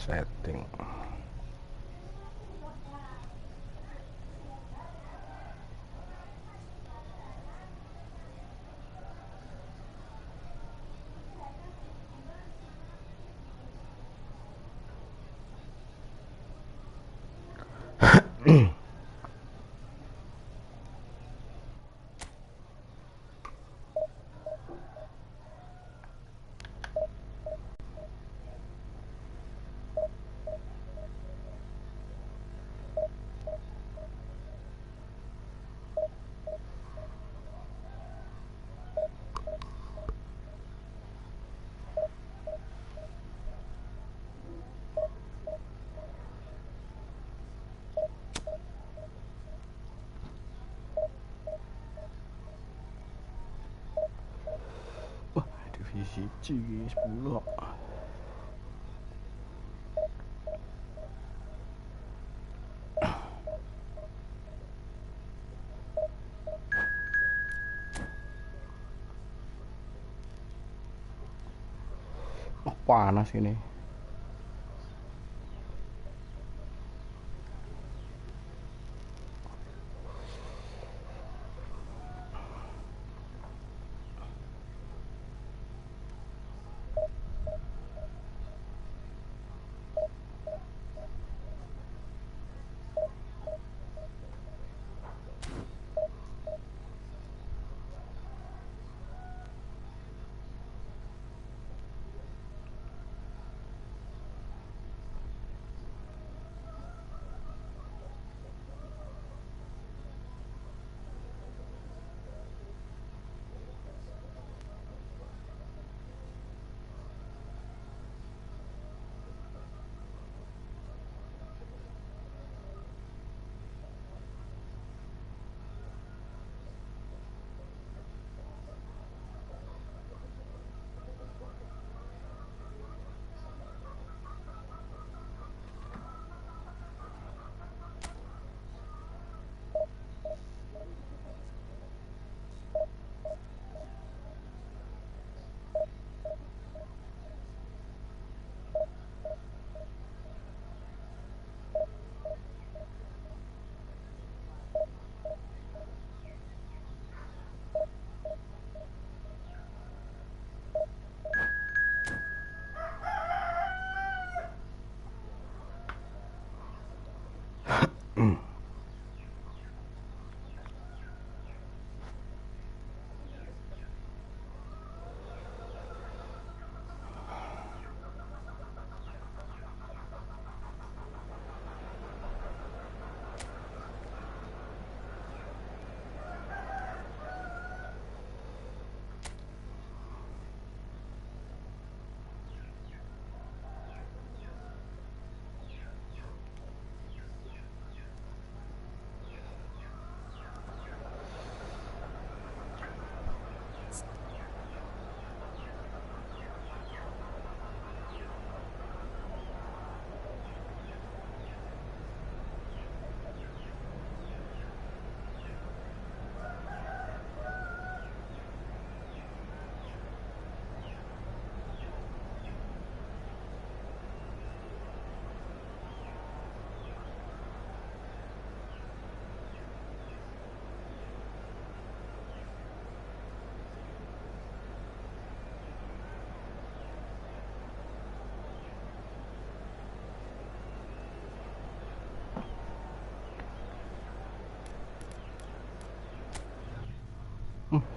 setting. Divisi G10. Oh, panas ini.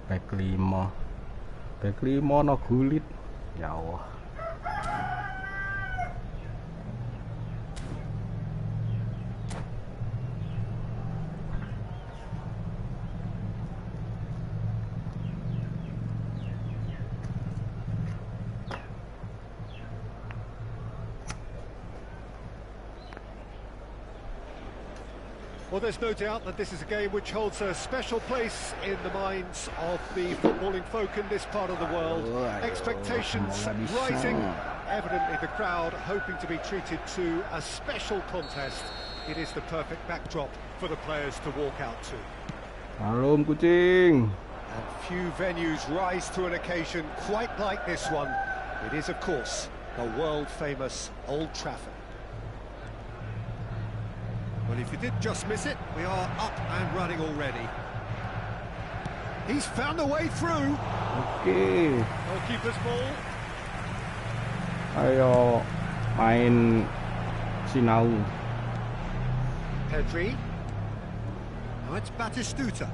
Back 5 no gulit. Ya Allah. Well, there's no doubt that this is a game which holds a special place in the minds of the footballing folk in this part of the world. Expectations rising, evidently the crowd hoping to be treated to a special contest. It is the perfect backdrop for the players to walk out to. Salam kucing. And few venues rise to an occasion quite like this one. It is, of course, the world-famous Old Trafford. Well, if you did just miss it, we are up and running already. He's found a way through. Oke. Goalkeeper's ball. Ayo main sinau. Pedri. Now it's Batistuta.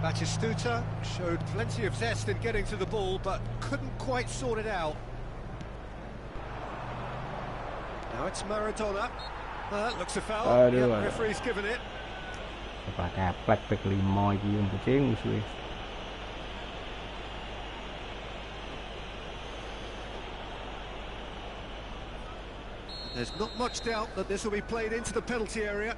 Batistuta showed plenty of zest in getting to the ball, but couldn't quite sort it out. Now it's Maradona. That looks a foul. Aduh, Yep, referee's given it. Coba keplek back 5 iki yang kucing musuhnya. There's not much doubt that this will be played into the penalty area.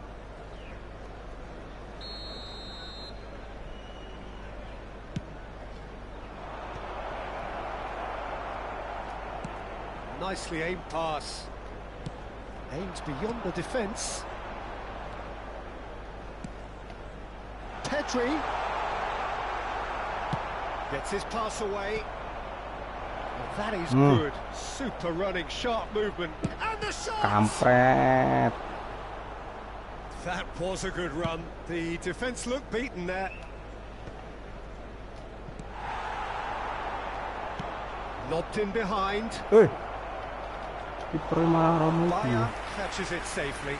Nicely aimed pass. Aims beyond the defence. Pedri gets his pass away. Well, that is good. Super running, sharp movement. And the shot! Kampret. That was a good run. The defence looked beaten there. Lobbed in behind. Kiper malah Mabar catches it safely.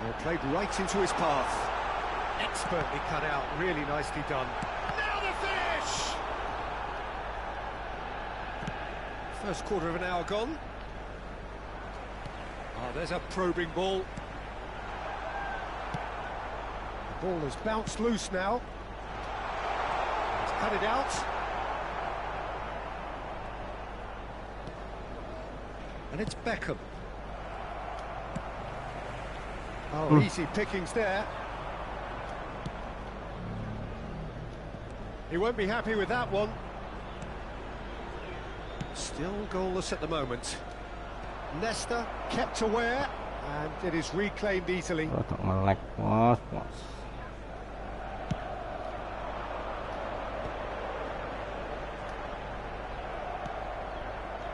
Well, played right into his path. Expertly cut out, really nicely done. Now the finish! First quarter of an hour gone. Oh, there's a probing ball. The ball has bounced loose now. He's cut it out. And it's Beckham. Oh, easy pickings there. He won't be happy with that one. Still goalless at the moment. Nesta kept aware, and it is reclaimed easily. Melek, bos.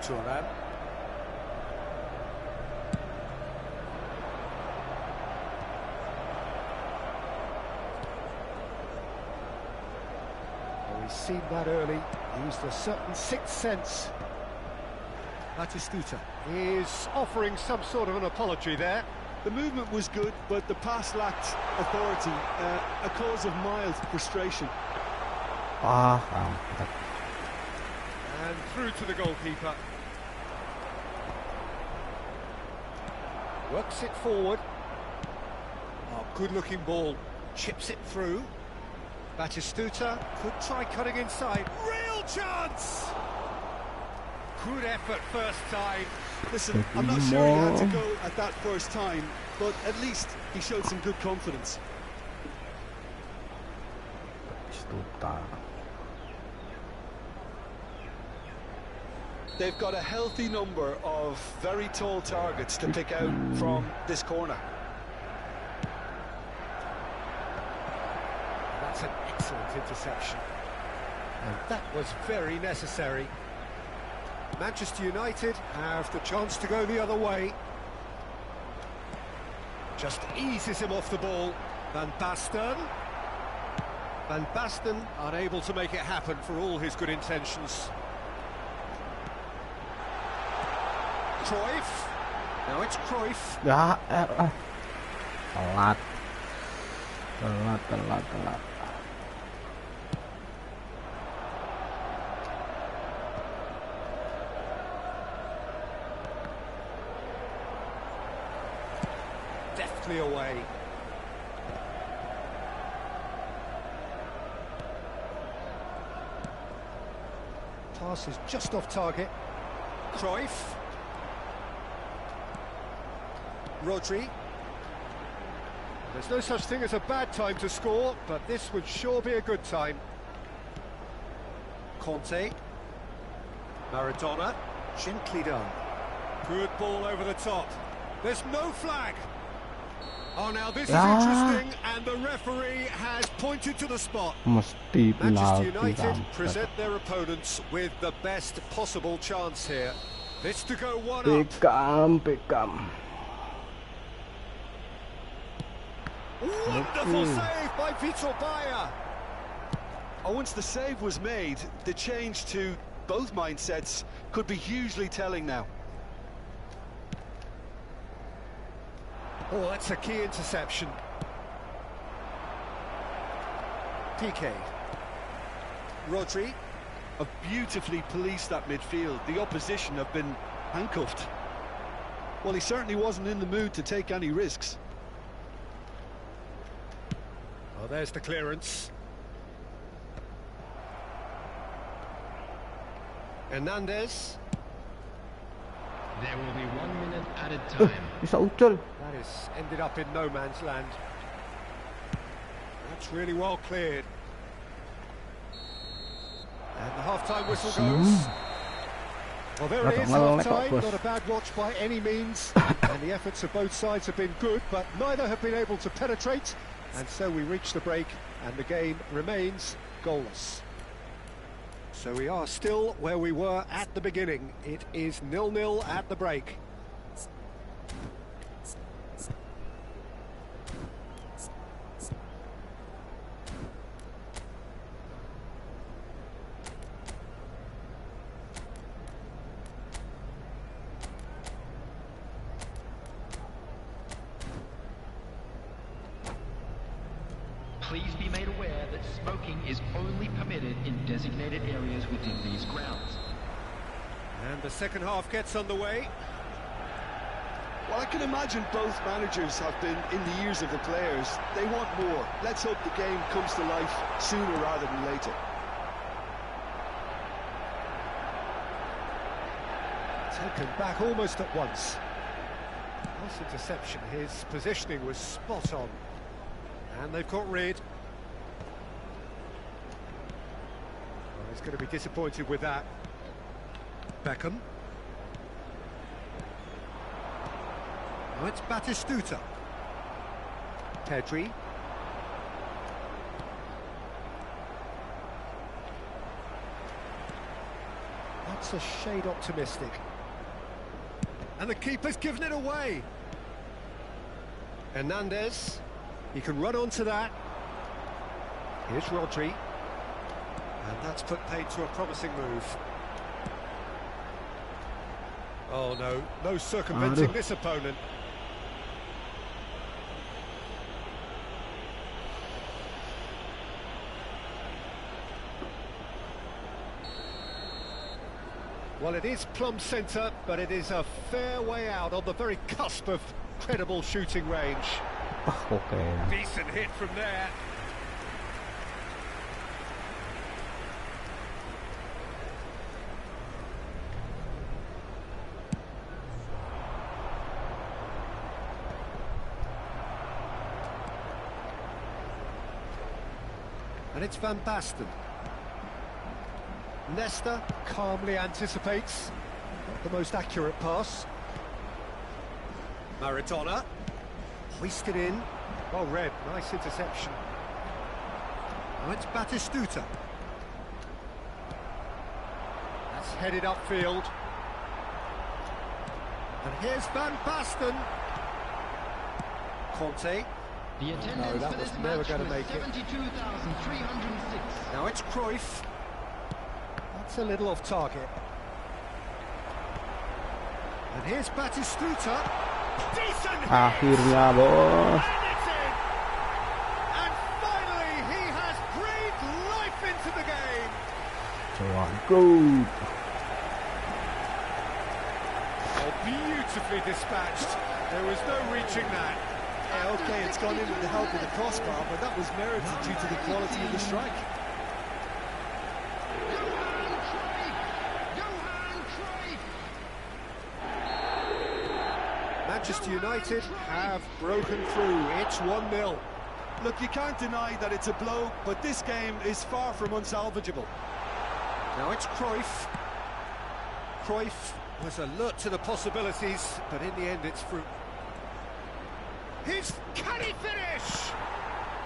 Turan. Oh, he's seen that early. Used a certain sixth sense. Batistuta is offering some sort of an apology there. The movement was good, but the pass lacked authority, a cause of mild frustration. And through to the goalkeeper. Works it forward. Oh, good-looking ball. Chips it through. Batistuta could try cutting inside. Real chance! Good effort first time. Listen, I'm not sure he had to go at that first time, but at least he showed some good confidence. They've got a healthy number of very tall targets to pick out from this corner. That's an excellent interception. And that was very necessary. Manchester United have the chance to go the other way. Just eases him off the ball. Van Basten. Van Basten unable to make it happen for all his good intentions. Cruyff. Now it's Cruyff. Ya, telat. Deftly away. Pass is just off target. Cruyff. Rodri. There's no such thing as a bad time to score, but this would sure be a good time. Conte. Maradona. Gently done. Good ball over the top. There's no flag. Oh, now this is interesting, and the referee has pointed to the spot. Mesti Manchester penalti United kampret. present their opponents with the best possible chance here. This to go one up. Beckham. Wonderful save by Vitor Bayer. Oh, once the save was made, the change to both mindsets could be hugely telling now. Oh, that's a key interception. PK. Rodri. Have beautifully policed that midfield. The opposition have been handcuffed. Well, he certainly wasn't in the mood to take any risks. Oh, there's the clearance. Hernandez. There will be 1 minute added time. Bisa ucul. That is ended up in no man's land. That's really well cleared. And the half-time whistle goes. Well, there it is, half-time. Not a bad watch by any means. And the efforts of both sides have been good, but neither have been able to penetrate. And so we reach the break, and the game remains goalless. So we are still where we were at the beginning. It is 0-0 at the break. Please be made aware that smoking is only permitted in designated areas within these grounds. And the second half gets underway. Well, I can imagine both managers have been in the ears of the players. They want more. Let's hope the game comes to life sooner rather than later. Taken back almost at once. Nice interception. His positioning was spot on. And they've got rid. Well, he's going to be disappointed with that. Beckham. Now it's Batistuta. Pedri. That's a shade optimistic. And the keeper's given it away. Hernandez. He can run onto that. Here's Rodri. And that's put paid to a promising move. Oh no, no circumventing this opponent. Well, it is plumb centre, but it is a fair way out on the very cusp of credible shooting range. Okay. Decent hit from there. And it's Van Basten. Nesta calmly anticipates. Not the most accurate pass. Maradona. Hoisted in. Well read. Nice interception. Now it's Batistuta. That's headed upfield. And here's Van Basten. Conte. The attendance No, that for was this never match going to was make it. 72,306. Now it's Cruyff. That's a little off target. And here's Batistuta. Decent hit! Akhirnya, bos. And it's in! And finally he has breathed life into the game! Good. Oh, beautifully dispatched. There was no reaching that. Yeah, okay, it's gone in with the help of the crossbar, but that was merited due to the quality of the strike. Manchester United have broken through. It's 1-0. Look, you can't deny that it's a blow, but this game is far from unsalvageable. Now it's Cruyff. Cruyff was alert to the possibilities, but in the end it's fruit. Can he finish?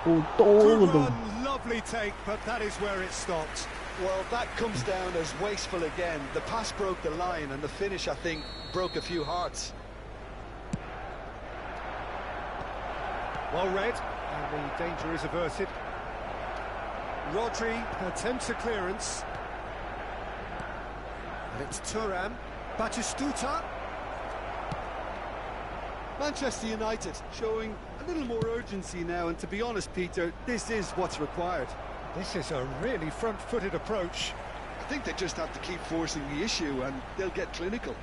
Good Good run, lovely take, but that is where it stopped. Well, that comes down as wasteful again. The pass broke the line, and the finish, I think, broke a few hearts. Well read, and the danger is averted. Rodri attempts a clearance. And it's Thuram. Batistuta. Manchester United showing a little more urgency now, and to be honest, Peter, this is what's required. This is a really front-footed approach. I think they just have to keep forcing the issue, and they'll get clinical.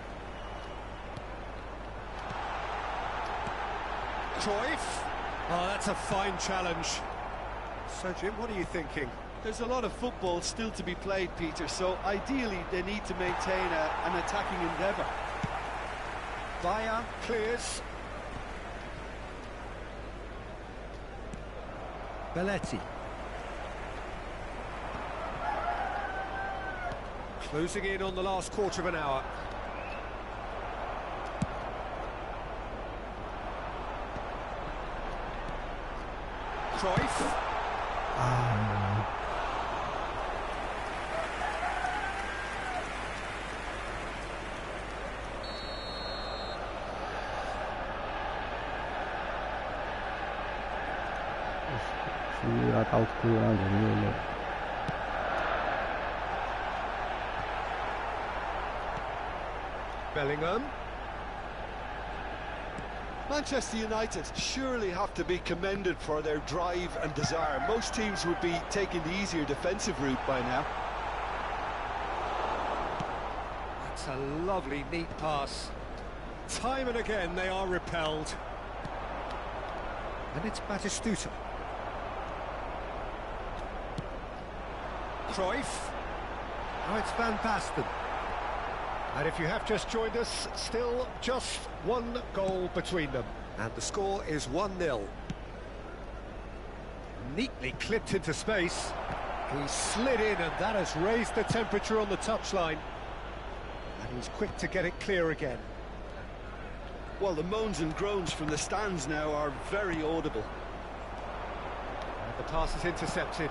Cruyff. Oh, that's a fine challenge. So, Jim, what are you thinking? There's a lot of football still to be played, Peter, so ideally they need to maintain an attacking endeavour. Bayer clears. Belletti. Closing in on the last quarter of an hour. Cruyff. Sudah tahu kurang jadi. Bellingham. Manchester United surely have to be commended for their drive and desire. Most teams would be taking the easier defensive route by now. That's a lovely, neat pass. Time and again they are repelled. And it's Batistuta. Cruyff. Now it's Van Basten. And if you have just joined us, still just one goal between them. And the score is 1-0. Neatly clipped into space. He slid in, and that has raised the temperature on the touchline. And he's quick to get it clear again. Well, the moans and groans from the stands now are very audible. And the pass is intercepted.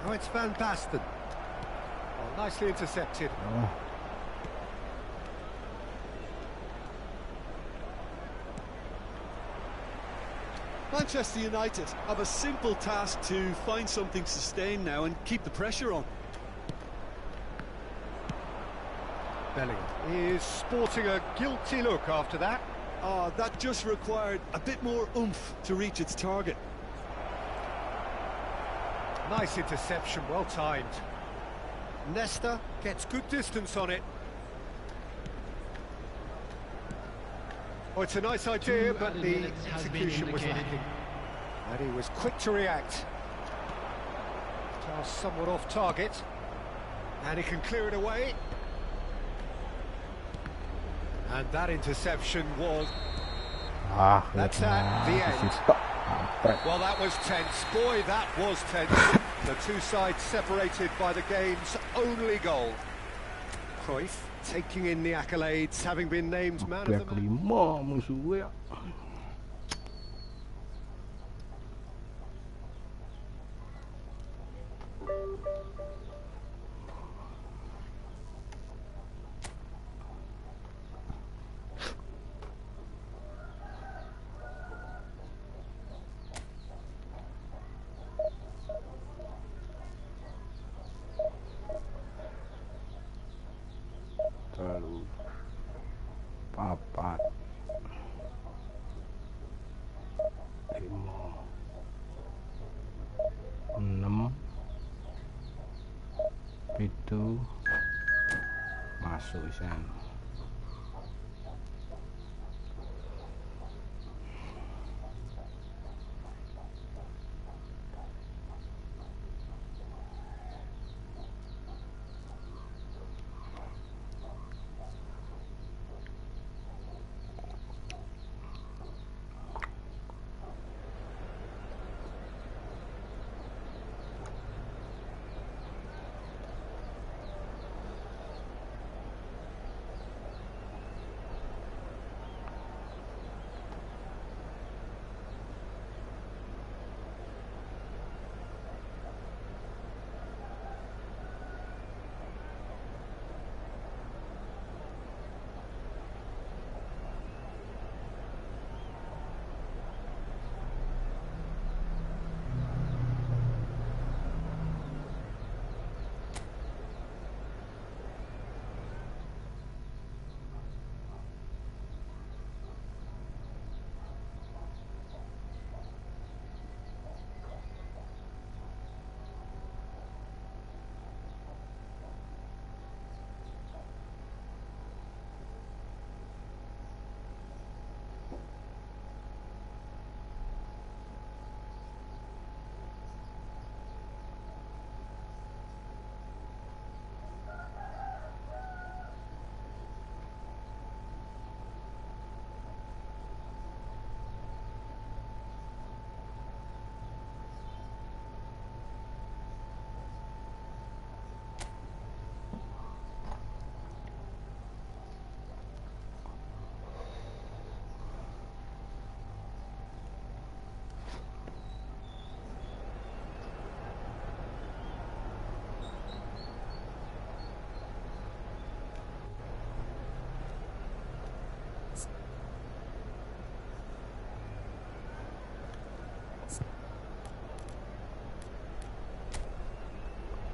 Now it's Van Basten. Oh, nicely intercepted. Oh. Manchester United have a simple task to find something sustained now and keep the pressure on. Bellingham is sporting a guilty look after that. That just required a bit more oomph to reach its target. Nice interception, well timed. Nesta gets good distance on it. Oh, it's a nice idea, but the execution was lacking. And he was quick to react. Pass somewhat off target. And he can clear it away. And that interception was... That's at the end. Well, that was tense. Boy, that was tense. The two sides separated by the game's only goal. Cruyff taking in the accolades, having been named man of the match. Terlalu papat 5 6 7 masuk sana.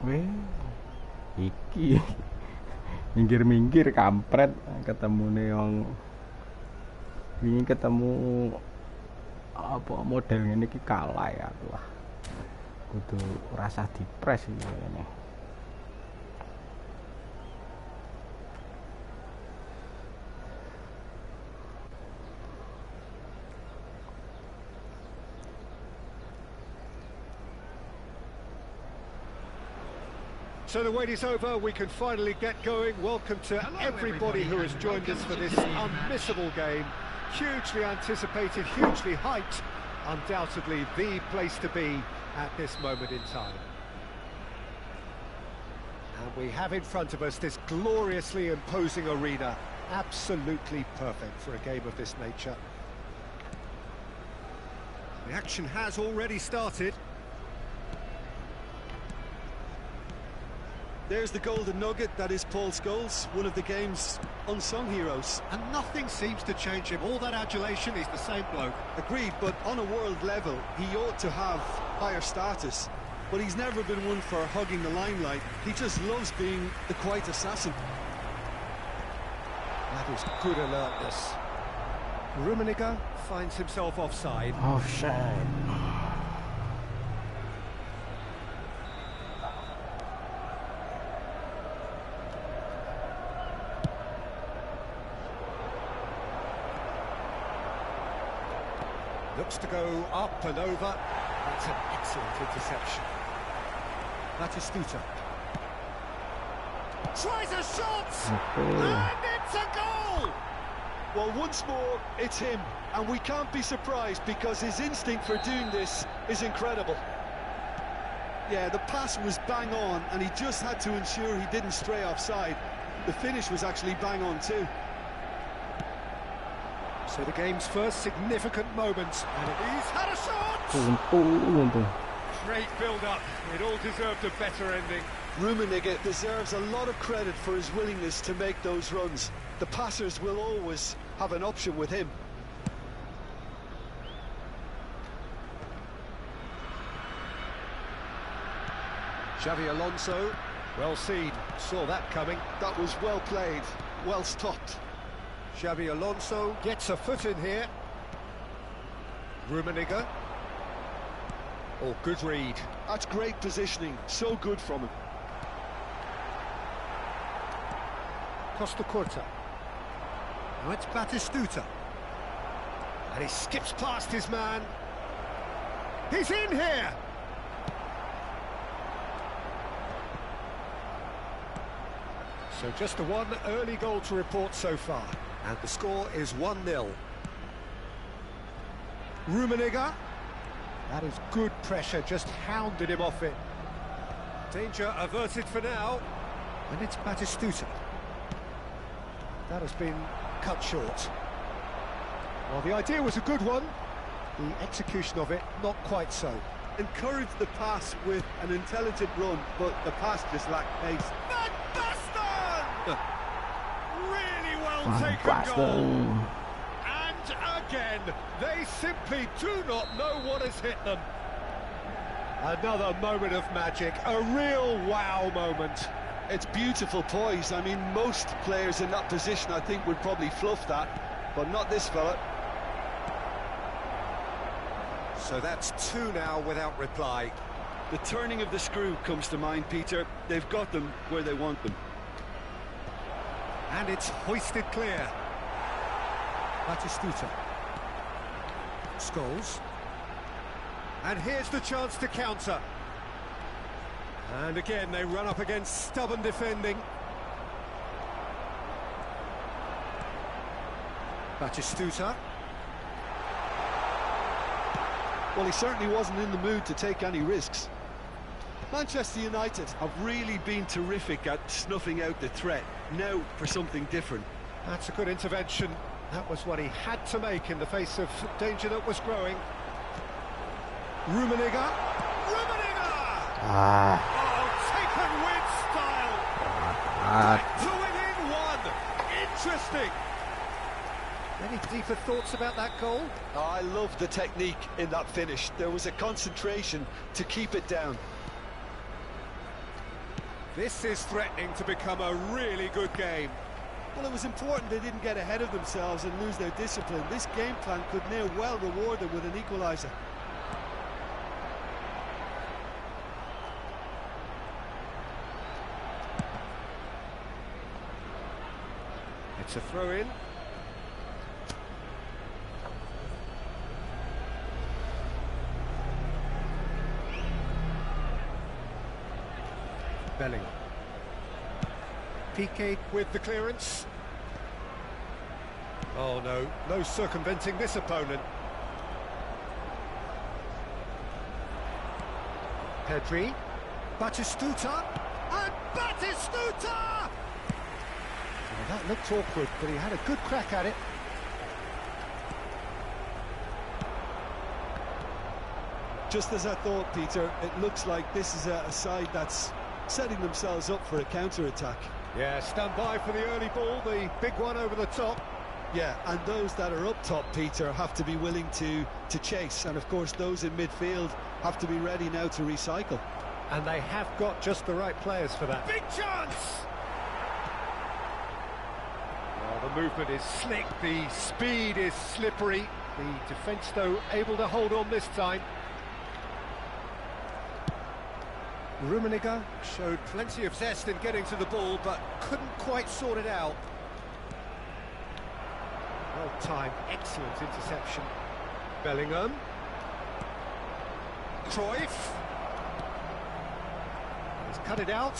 Weh, iki minggir-minggir kampret ketemu nih yang ini ketemu apa model ini ki kalah ya aku lah. Kudu rasa dipres iki kayaknya. So the wait is over, we can finally get going. Welcome to everybody who has joined us for this unmissable game. Hugely anticipated, hugely hyped. Undoubtedly the place to be at this moment in time. And we have in front of us this gloriously imposing arena. Absolutely perfect for a game of this nature. The action has already started. There's the golden nugget, that is Paul Scholes, one of the game's unsung heroes. And nothing seems to change him. All that adulation, he's the same bloke. Agreed, but on a world level, he ought to have higher status. But he's never been one for hugging the limelight. He just loves being the quiet assassin. That is good alertness. Rummenigge finds himself offside. Oh shit. Looks to go up and over. That's an excellent interception. Batistuta. Tries a shot! And it's a goal! Well, once more, it's him. And we can't be surprised because his instinct for doing this is incredible. Yeah, the pass was bang on and he just had to ensure he didn't stray offside. The finish was actually bang on too. So the game's first significant moment, and he's had a shot! Great build-up. It all deserved a better ending. Rummenigge deserves a lot of credit for his willingness to make those runs. The passers will always have an option with him. Xavi Alonso, well seen, saw that coming. That was well played, well stopped. Xavi Alonso gets a foot in here. Rummenigge. Oh, good read. That's great positioning, so good from him. Costa Curta. Now it's Batistuta. And he skips past his man. He's in here! So just the one early goal to report so far. And the score is 1-0. Rummenigge. That is good pressure, just hounded him off it. Danger averted for now. And it's Batistuta. That has been cut short. Well, the idea was a good one. The execution of it, not quite so. Encouraged the pass with an intelligent run, but the pass just lacked pace. Really well taken goal. And again, they simply do not know what has hit them. Another moment of magic, a real wow moment. It's beautiful poise. I mean, most players in that position, I think, would probably fluff that, but not this fella. So that's two now without reply. The turning of the screw comes to mind, Peter. They've got them where they want them. And it's hoisted clear. Batistuta. Scholes. And here's the chance to counter. And again, they run up against stubborn defending. Batistuta. Well, he certainly wasn't in the mood to take any risks. Manchester United have really been terrific at snuffing out the threat. Now for something different. That's a good intervention. That was what he had to make in the face of danger that was growing. Rummenigge. Rummenigge! Oh, taken with style. Back to within one. Interesting. Any deeper thoughts about that goal? Oh, I love the technique in that finish. There was a concentration to keep it down. This is threatening to become a really good game. Well, it was important they didn't get ahead of themselves and lose their discipline. This game plan could now well reward them with an equaliser. It's a throw-in. Bellingham. Piqué with the clearance. Oh no, no circumventing this opponent. Pedri. Batistuta. And Batistuta! Oh, that looked awkward, but he had a good crack at it. Just as I thought, Peter, it looks like this is a side that's setting themselves up for a counter-attack. Yeah, stand by for the early ball, the big one over the top. Yeah, and those that are up top, Peter, have to be willing to chase. And, of course, those in midfield have to be ready now to recycle. And they have got just the right players for that. Big chance! Well, the movement is slick, the speed is slippery. The defence, though, able to hold on this time. Rummenigge showed plenty of zest in getting to the ball, but couldn't quite sort it out. Well timed, excellent interception. Bellingham. Cruyff. He's cut it out.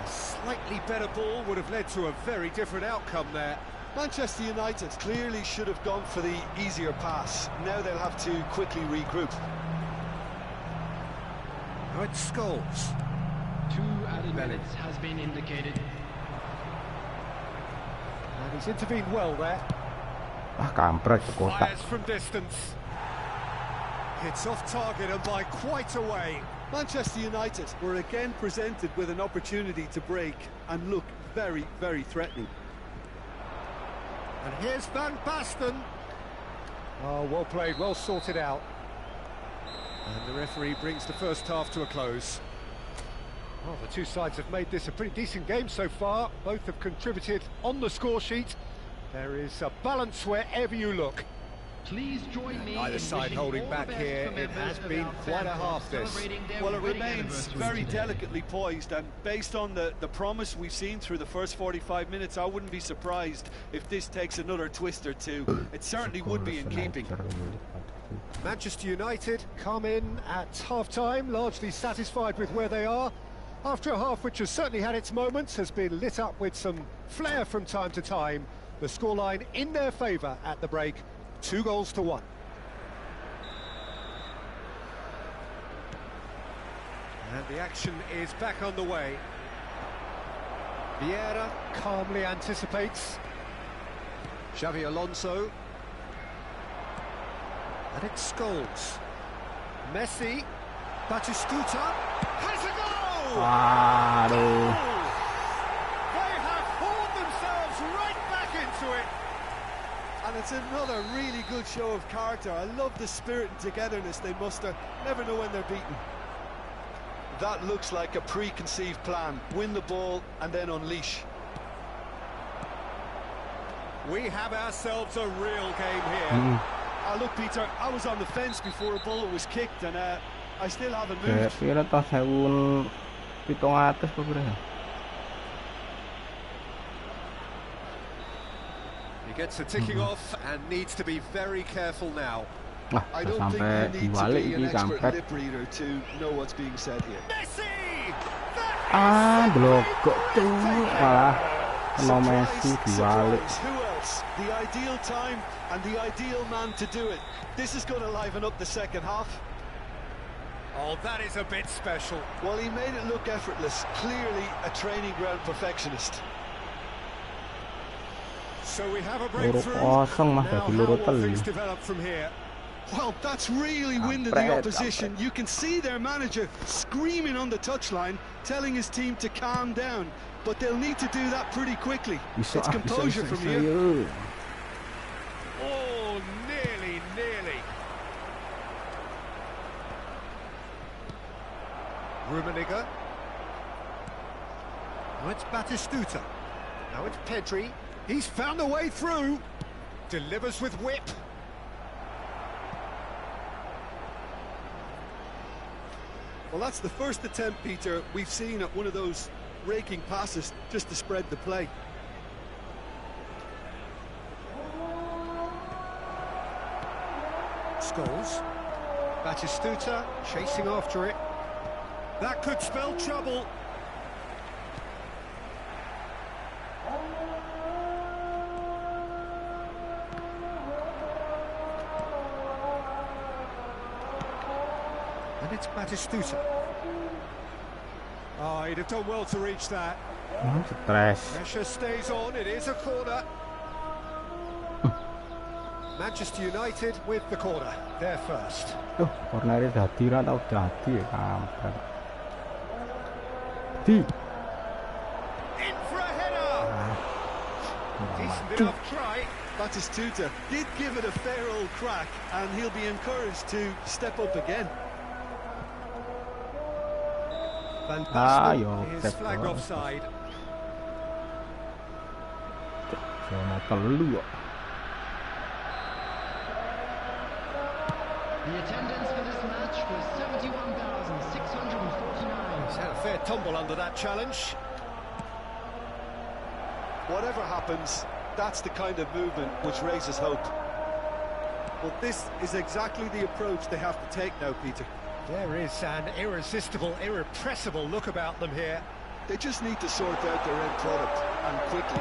A slightly better ball would have led to a very different outcome there. Manchester United clearly should have gone for the easier pass. Now they'll have to quickly regroup. Now it's Scholes. 2 added minutes has been indicated. And he's intervened well there. Kampret ke kotak. Fires from distance. Hits off target and by quite a way. Manchester United were again presented with an opportunity to break and look very, very threatening. And here's Van Basten. Oh, well played, well sorted out. And the referee brings the first half to a close. Well, the two sides have made this a pretty decent game so far. Both have contributed on the score sheet. There is a balance wherever you look. Please join me. Either side holding back here. It has been quite a half this. Well, it remains very delicately poised, and based on the promise we've seen through the first 45 minutes, I wouldn't be surprised if this takes another twist or two. It certainly would be in keeping. Manchester United come in at half-time, largely satisfied with where they are. After a half which has certainly had its moments, has been lit up with some flair from time to time. The scoreline in their favour at the break, 2-1. And the action is back on the way. Vieira calmly anticipates. Xavi Alonso. And it's Scholes. Messi. Batistuta. Has a goal! Aduh. They have hauled themselves right back into it. And it's another really good show of character. I love the spirit and togetherness they muster. Never know when they're beaten. That looks like a preconceived plan. Win the ball and then unleash. We have ourselves a real game here. Look, Peter, I was on the fence before a bullet was kicked, and I still haven't Kayak moved. pira toh 1700 berapa? He gets a ticking off and needs to be very careful now. Wah, I udah don't think sampai you need to dibalik be ini an expert kampret. lip reader to know what's being said here. Messi! Blokok tuh malah kena Messi dibalik. Who else? The ideal time and the ideal man to do it. This is going to liven up the second half. Oh, that is a bit special. Well, he made it look effortless. Clearly a training ground perfectionist. So we have a Loro breakthrough. kosong mah Now, jadi how loro will telu. things develop from here? Well, that's really winded the opposition. You can see their manager screaming on the touchline, telling his team to calm down. But they'll need to do that pretty quickly. It's composure from here. Oh, nearly. Rummenigge. Now it's Batistuta. Now it's Pedri. He's found a way through. Delivers with whip. Well, that's the first attempt, Peter, we've seen at one of those raking passes just to spread the play. Scholes. Batistuta chasing after it. That could spell trouble. And it's Batistuta. Oh, he'd have done well to reach that. Stres. Pressure stays on, it is a corner. Manchester United with the corner, they're first. Corner dadi ra tau dadi kampret. In for a header! Decent enough try. Batistuta did give it a fair old crack, and he'll be encouraged to step up again. Van Basten is flagged offside. The attendance for this match was 71,649. He's had a fair tumble under that challenge. Whatever happens, that's the kind of movement which raises hope. Well, this is exactly the approach they have to take now, Peter. There is an irresistible, irrepressible look about them here. They just need to sort out their end product, and quickly.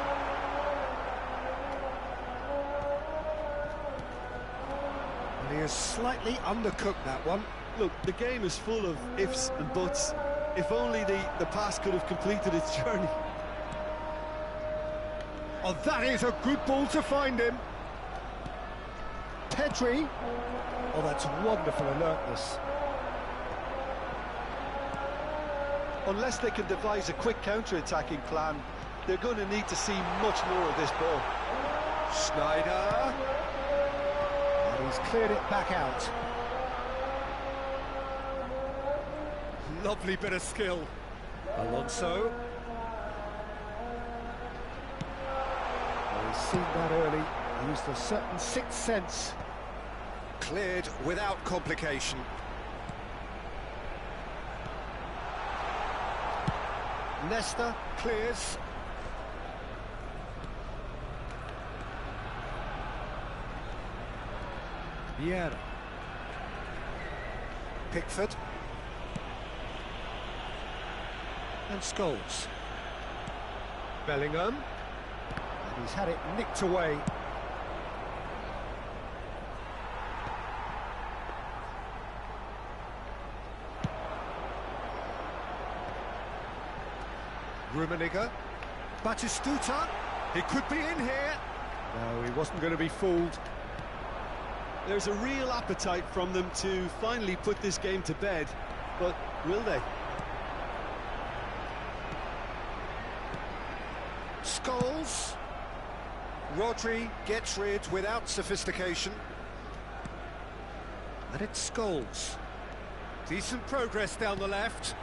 And he has slightly undercooked that one. Look, the game is full of ifs and buts. If only the pass could have completed its journey. Oh, that is a good ball to find him. Pedri. Oh, that's wonderful alertness. Unless they can devise a quick counter-attacking plan, they're going to need to see much more of this ball. Schneider. And he's cleared it back out. Lovely bit of skill. Alonso. Oh, he's seen that early. Used a certain sixth sense. Cleared without complication. Nesta clears. Vieira. Pickford. And Scholes. Bellingham. And he's had it nicked away. Rummenigge. Batistuta. He could be in here. No, he wasn't going to be fooled. There's a real appetite from them to finally put this game to bed, but will they? Scholes. Rodri gets rid without sophistication. And it's Scholes. Decent progress down the left.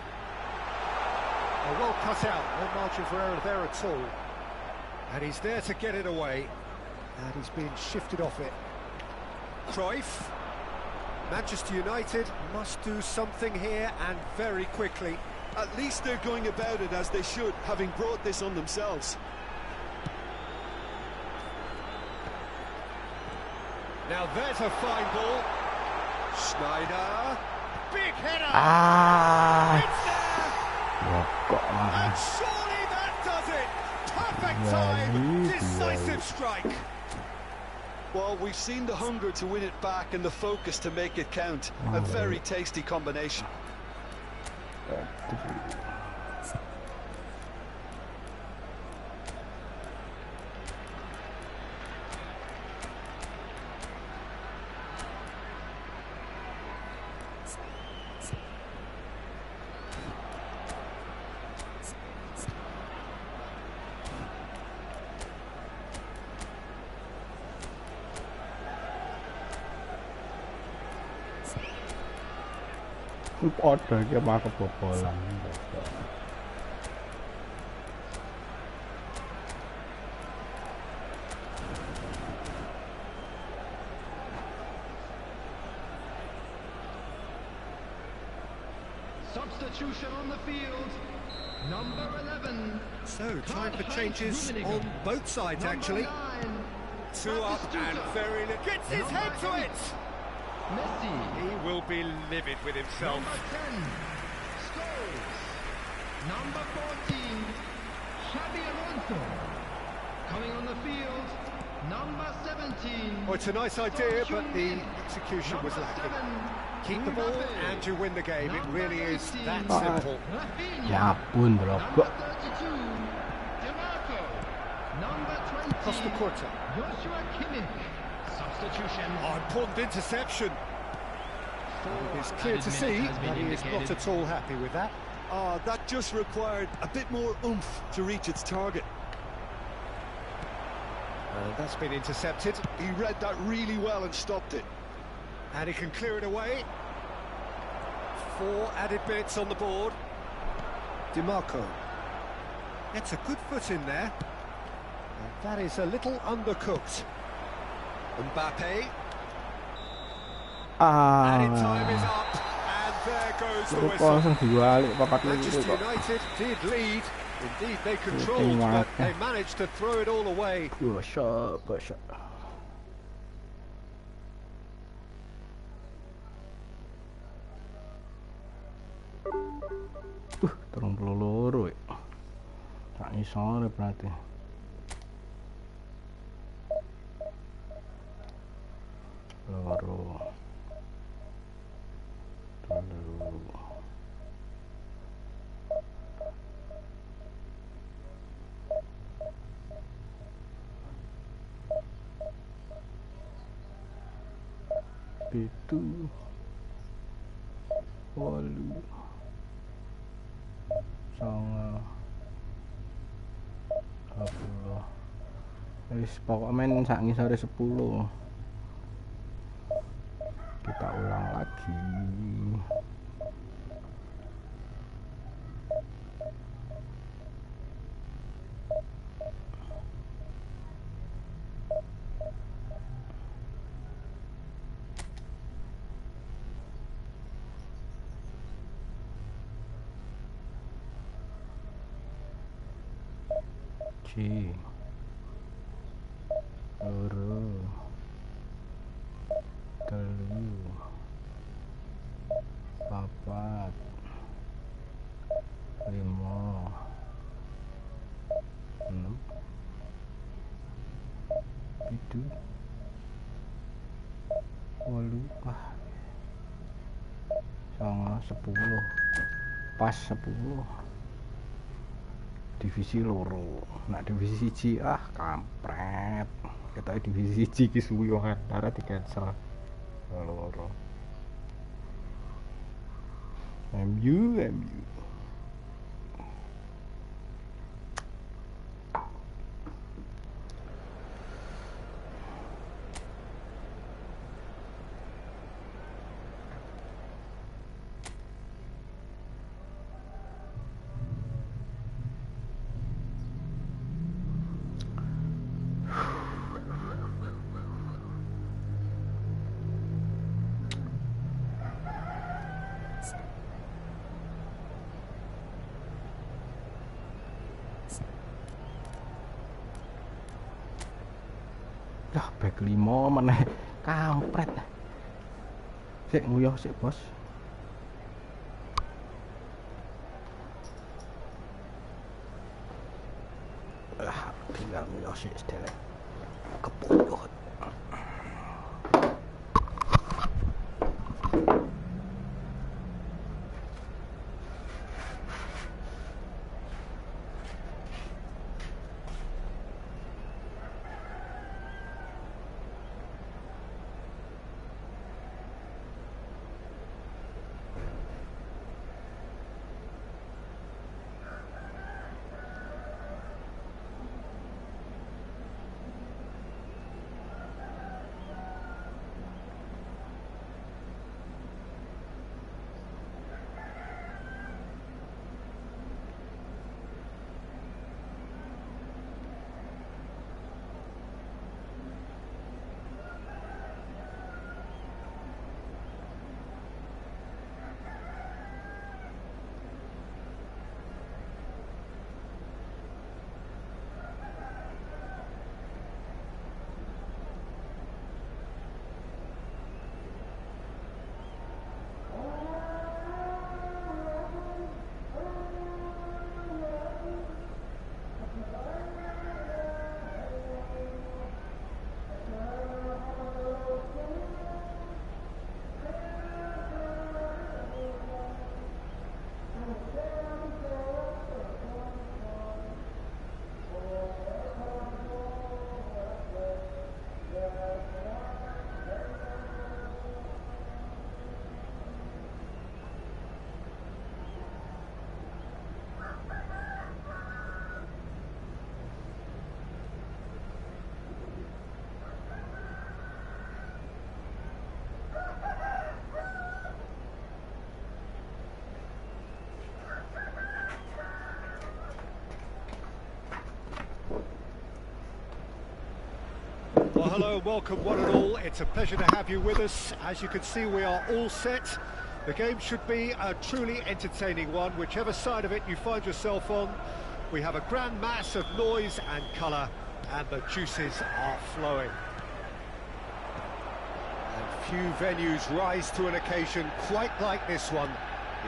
Oh, well cut out, no margin for error there at all. And he's there to get it away. And he's being shifted off it. Cruyff. Manchester United must do something here, and very quickly. At least they're going about it as they should, having brought this on themselves. Now there's a fine ball. Schneider. Big header. It's there. And surely that does it. Perfect time. Decisive strike. Well, we've seen the hunger to win it back and the focus to make it count. A very tasty combination. Order dia mau kebobolan. Substitution on the field. Number 11. So, time for changes on both sides, actually. 9. Two up and very little. Gets his head to it! Messi. He will be livid with himself. Number 10. Scholes. Number 14. Xabi Alonso. Coming on the field. Number 17. Oh, it's a nice idea, but the execution was lacking. Keep the ball and you win the game. It really is that simple. Ya ampun, bro. Costa Curta. Joshua Kimmich. Substitution. Oh, important interception. It's clear to see that he is not at all happy with that. Oh, that just required a bit more oomph to reach its target. That's been intercepted. He read that really well and stopped it. And he can clear it away. 4 added minutes on the board. DiMarco. Gets a good foot in there. And that is a little undercooked. Mbappe. Added time is up. And there goes the whistle. Manchester United did lead. Indeed, they controlled, but they managed to throw it all away. Good shot. 32 ya. Tak iso berarti. Loro. Itu 8 Songo 20. Wis pokok men sak ngisore 10. Kita ulang lagi. Loro 3 4 5 6 7 8 10 pas 10 divisi loro. Nak divisi 1 kampret. Kita divisi 1 ki suwi wong antara di cancel loro. MU Yah, back 5 meneh kampret. Sik nguyuh sik, Bos. Tinggal nguyuh sik sedek. Kepuyuh. Well, hello and welcome one and all. It's a pleasure to have you with us. As you can see, we are all set. The game should be a truly entertaining one, whichever side of it you find yourself on. We have a grand mass of noise and colour, and the juices are flowing. And few venues rise to an occasion quite like this one.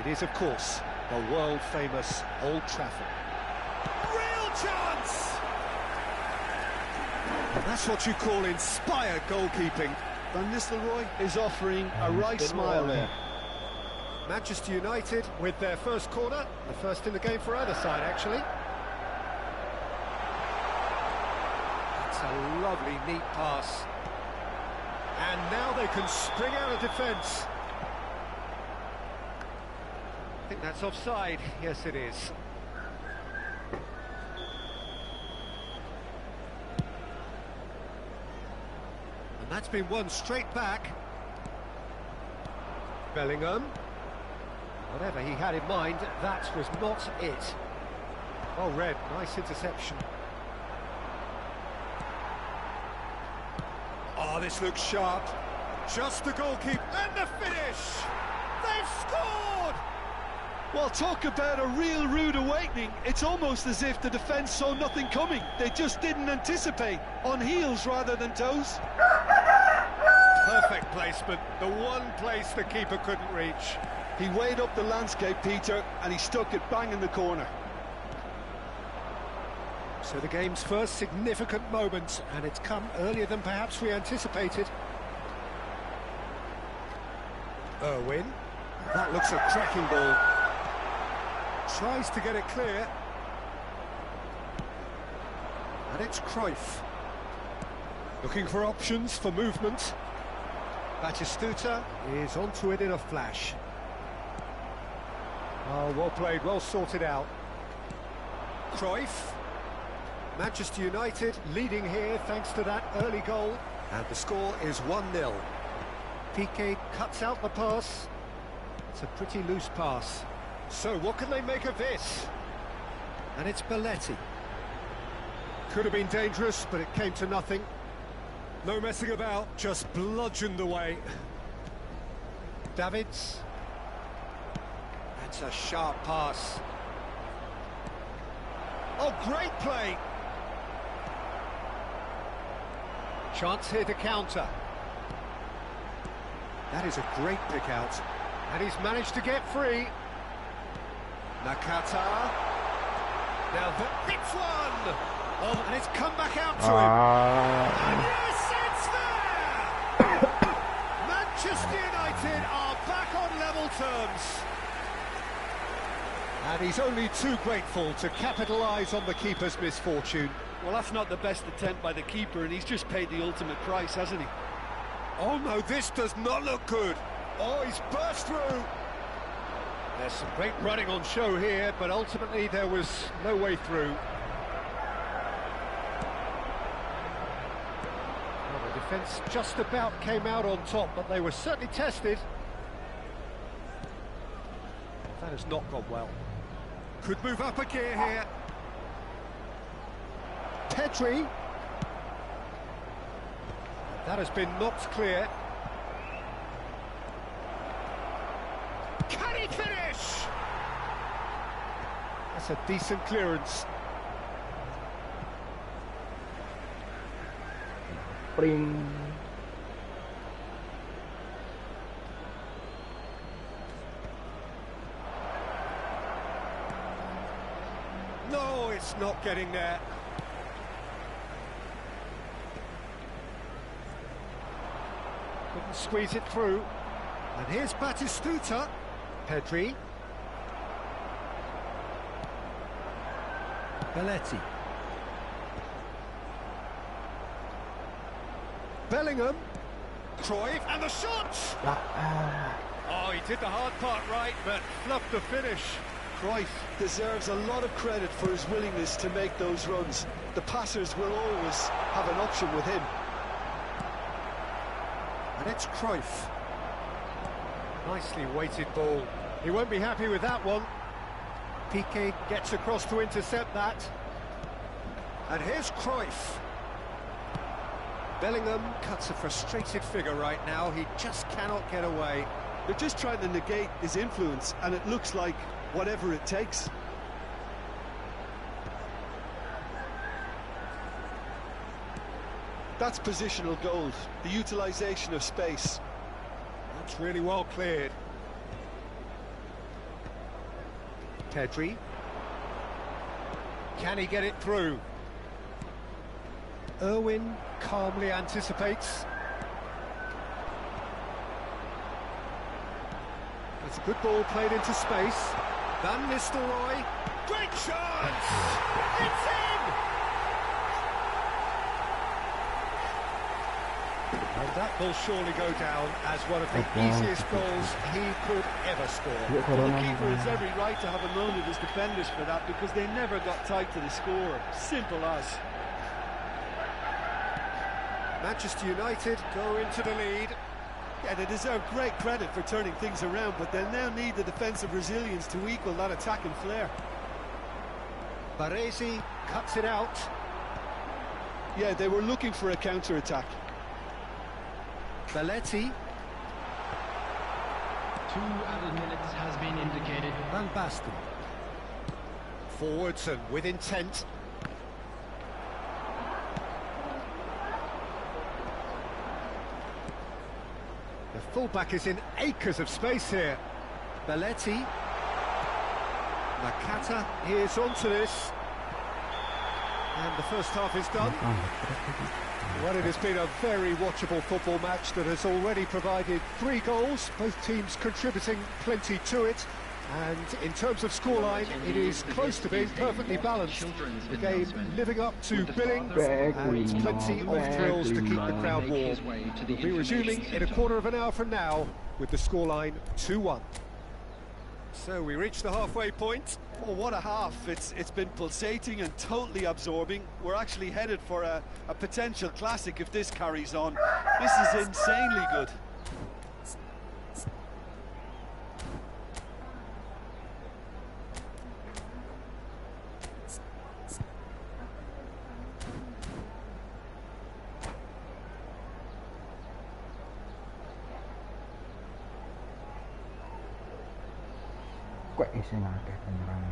It is, of course, the world-famous Old Trafford. Real chance! And that's what you call inspired goalkeeping. Van Nistelrooy is offering a right smile there. Manchester United with their first corner, the first in the game for either side, actually. It's a lovely, neat pass. And now they can spring out of defence. I think that's offside. Yes, it is. And that's been won straight back. Bellingham. Whatever he had in mind, that was not it. Well read, nice interception. Oh, this looks sharp. Just the goalkeeper, and the finish! They've scored! Well, talk about a real rude awakening. It's almost as if the defence saw nothing coming. They just didn't anticipate, on heels rather than toes. Perfect placement, the one place the keeper couldn't reach. He weighed up the landscape, Peter, and he stuck it bang in the corner. So the game's first significant moment, and it's come earlier than perhaps we anticipated. Irwin, that looks a cracking ball. Tries to get it clear. And it's Cruyff. Looking for options for movement. Batistuta is onto it in a flash. Oh, well played, well sorted out. Cruyff. Manchester United leading here thanks to that early goal. And the score is 1-0. Piqué cuts out the pass. It's a pretty loose pass. So what can they make of this? And it's Belletti. Could have been dangerous, but it came to nothing. No messing about, just bludgeoned away. Davids. That's a sharp pass. Oh, great play! Chance here to counter. That is a great pick out. And he's managed to get free. Nakata. Now hits one! Oh, and it's come back out to him. And yes, it's there! Manchester United are back on level terms. And he's only too grateful to capitalise on the keeper's misfortune. Well, that's not the best attempt by the keeper, and he's just paid the ultimate price, hasn't he? Oh no, this does not look good. Oh, he's burst through. There's some great running on show here, but ultimately there was no way through. Well, the defence just about came out on top, but they were certainly tested. That has not gone well. Could move up a gear here. Pedri. That has been knocked clear. Can he finish? That's a decent clearance. Pring. No, it's not getting there. Couldn't squeeze it through. And here's Batistuta. Pedri. Belletti. Bellingham. Cruyff, and the shot! Oh, he did the hard part right, but fluffed the finish. Cruyff deserves a lot of credit for his willingness to make those runs. The passers will always have an option with him. And it's Cruyff. Nicely weighted ball. He won't be happy with that one. Piqué gets across to intercept that. And here's Cruyff. Bellingham cuts a frustrated figure right now. He just cannot get away. They're just trying to negate his influence, and it looks like whatever it takes. That's positional gold, the utilisation of space. That's really well cleared. Pedri. Can he get it through? Irwin calmly anticipates. It's a good ball played into space. Van Nistelrooy. Great chance! It's in! And that will surely go down as one of the easiest goals he could ever score. Well, the keeper has every right to have a moan at his defenders for that, because they never got tight to the score. Simple as. Manchester United go into the lead. Yeah, they deserve great credit for turning things around, but they'll now need the defensive resilience to equal that attacking flair. Baresi cuts it out. Yeah, they were looking for a counter-attack. Belletti. 2 added minutes has been indicated. Van Basten. Forwards and with intent. The fullback is in acres of space here. Belletti. Nakata is onto this. And the first half is done. Well, it has been a very watchable football match that has already provided 3 goals, both teams contributing plenty to it. And in terms of scoreline, it is close to being perfectly balanced. The game living up to billing, and it's plenty of thrills to keep the crowd warm. We'll be resuming in a quarter of an hour from now with the scoreline 2-1. So we reach the halfway point. Oh, what a half. It's been pulsating and totally absorbing. We're actually headed for a potential classic if this carries on. This is insanely good. Kok isih ngakeh penyerang.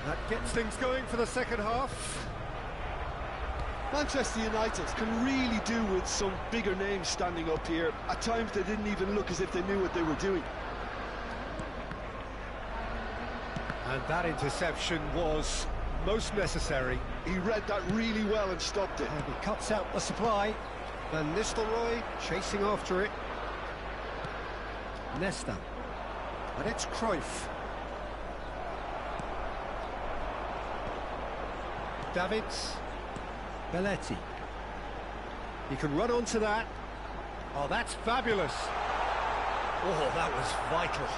That gets things going for the second half. Manchester United can really do with some bigger names standing up here. At times they didn't even look as if they knew what they were doing. And that interception was most necessary. He read that really well and stopped it. And he cuts out the supply. Van Nistelrooy chasing after it. Nesta. And it's Cruyff. Davids. Belletti. He can run onto that. Oh, that's fabulous. Oh, that was vital.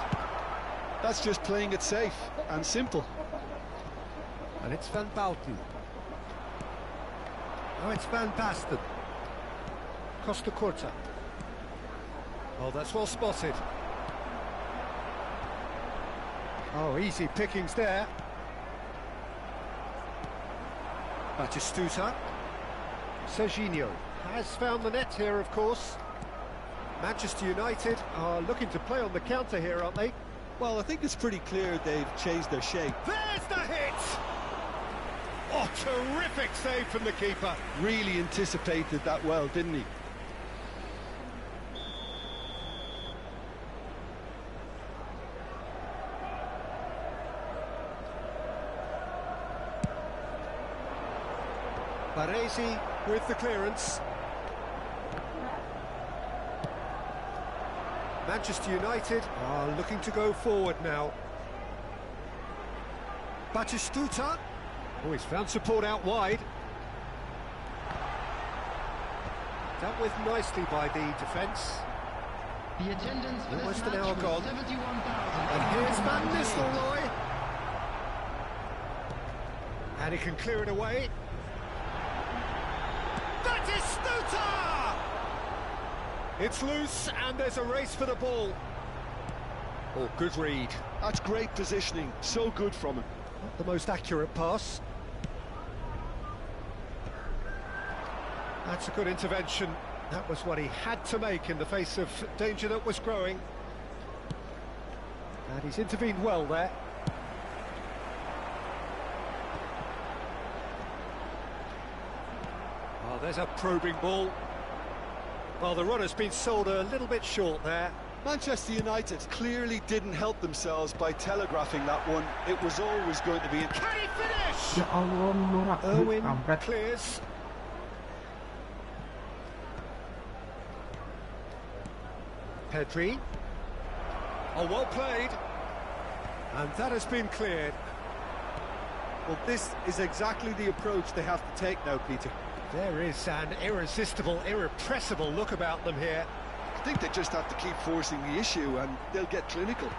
That's just playing it safe and simple. And it's Van Bouten. Now it's Van Basten. Costa Curta. Oh, that's well spotted. Oh, easy pickings there. Batistuta. Serginho has found the net here, of course. Manchester United are looking to play on the counter here, aren't they? Well, I think it's pretty clear they've changed their shape. There's the hit! Oh, terrific save from the keeper. Really anticipated that well, didn't he? Baresi with the clearance. Manchester United are looking to go forward now. Batistuta. Oh, he's found support out wide. Dealt with nicely by the defence. The attendance for Almost this an match hour was gone. 71,000. And here's Van Nistelrooy. And he can clear it away. Batistuta! It's loose, and there's a race for the ball. Oh, good read. That's great positioning, so good from him. Not the most accurate pass. That's a good intervention. That was what he had to make in the face of danger that was growing. And he's intervened well there. Oh, there's a probing ball. Well, the runner's been sold a little bit short there. Manchester United clearly didn't help themselves by telegraphing that one. It was always going to be in. Can he finish? Ya Allah, norak. Owen Kampret. clears. Pedri. Oh, well played. And that has been cleared. Well, this is exactly the approach they have to take now, Peter. There is an irresistible, irrepressible look about them here. I think they just have to keep forcing the issue and they'll get clinical.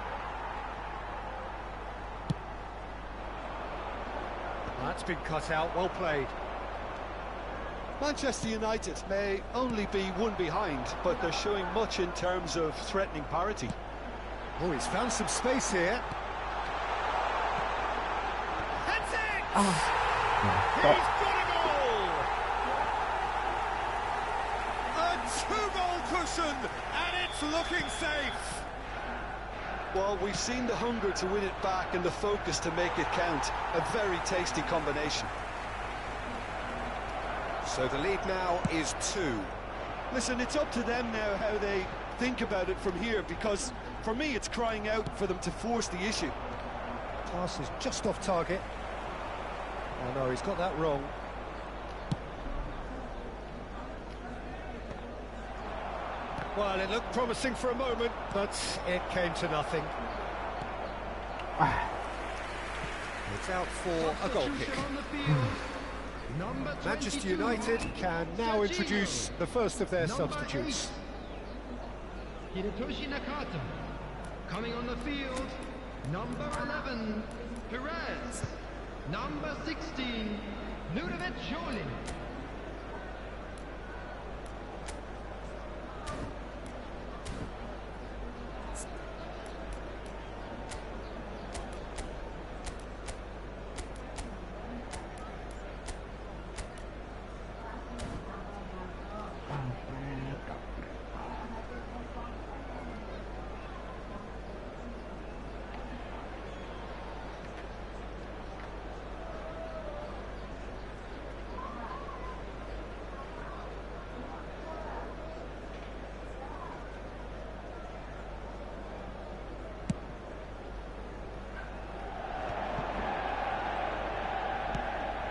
That's been cut out, well played. Manchester United may only be one behind, but they're showing much in terms of threatening parity. Oh, he's found some space here. Heads it! He's got a goal! A two-goal cushion, and it's looking safe. Well, we've seen the hunger to win it back and the focus to make it count. A very tasty combination. So the lead now is 2. Listen, it's up to them now how they think about it from here, because for me it's crying out for them to force the issue. Pass is just off target. Oh no, he's got that wrong. Well, it looked promising for a moment, but it came to nothing. It's out for a goal kick. Manchester United can now introduce the first of their substitutes. Hirotoshi Nakata. Coming on the field, number 11, Perez. Number 16, Ludovic Jolin.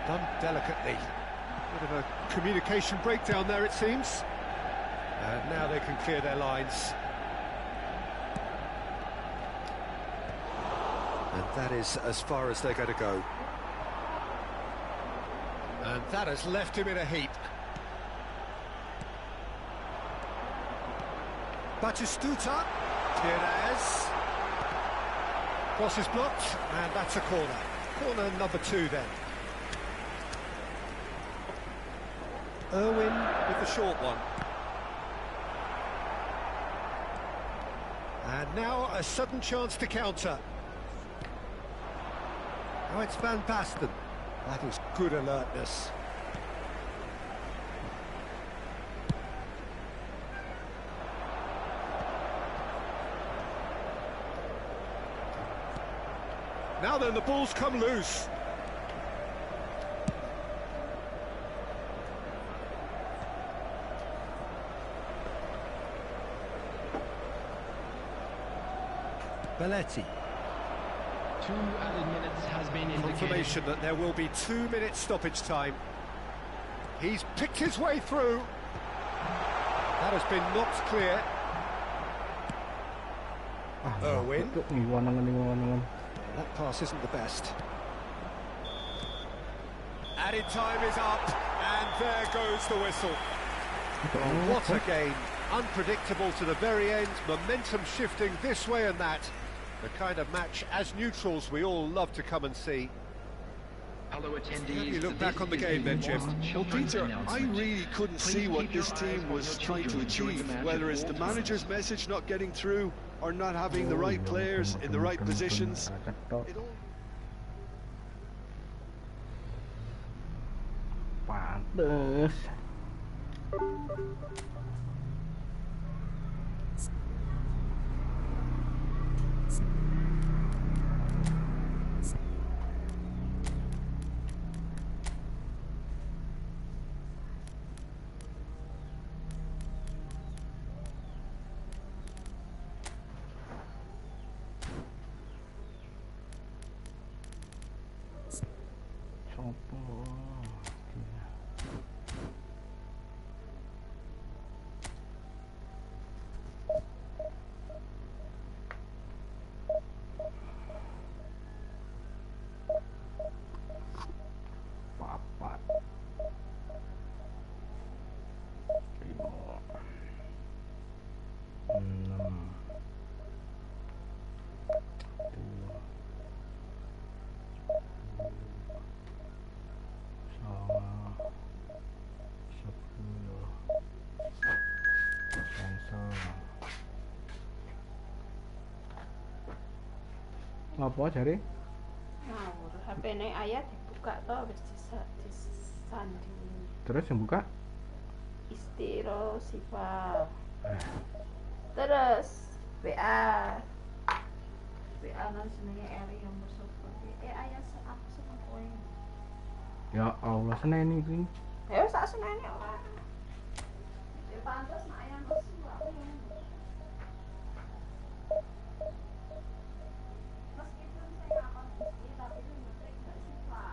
Done delicately. Bit of a communication breakdown there, it seems. And now they can clear their lines. And that is as far as they're going to go. And that has left him in a heap. Batistuta. Perez. Cross is blocked, and that's a corner. Corner number 2 then. Irwin with the short one. And now a sudden chance to counter. Now it's Van Basten. That is good alertness. Now then, the ball's come loose. Belletti. 2 added minutes has been indicated. Confirmation that there will be 2 minutes stoppage time. He's picked his way through. That has been knocked clear. Irwin. That pass isn't the best. Added time is up, and there goes the whistle. Oh, what a game. Unpredictable to the very end, momentum shifting this way and that. The kind of match, as neutrals, we all love to come and see. Hello, attendees. How do you look back on the game then, Jim? Well, Peter, I really couldn't see what this team was trying to achieve, whether it's the manager's message not getting through or not having the right players in the right positions. Pantes. Sopo? Papat. 5 6 Ngapa jare? Ngawur, HP-ne ayah dibuka toh wis disandi. Terus yang buka? Istiro Siva. Terus WA nang jenenge Eri yang bersopo. Ayah aku seneng kowe. Ya Allah, seneni kuwi. Ya sak senene ora. Ya pantes nek ayah mesu aku yang meskipun saya akan meski tapi itu ngetik gak Siva.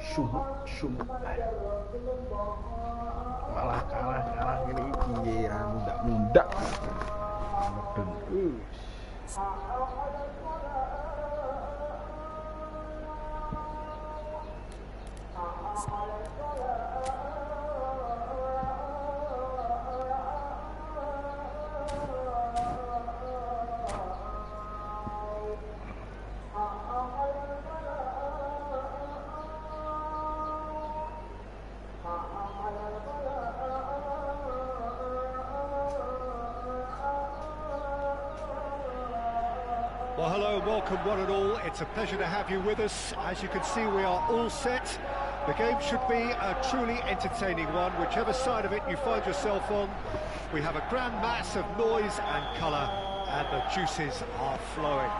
Sumuk malah kalah gini piye muda medun Well, hello and welcome one and all. It's a pleasure to have you with us. As you can see, we are all set. The game should be a truly entertaining one, whichever side of it you find yourself on. We have a grand mass of noise and colour, and the juices are flowing.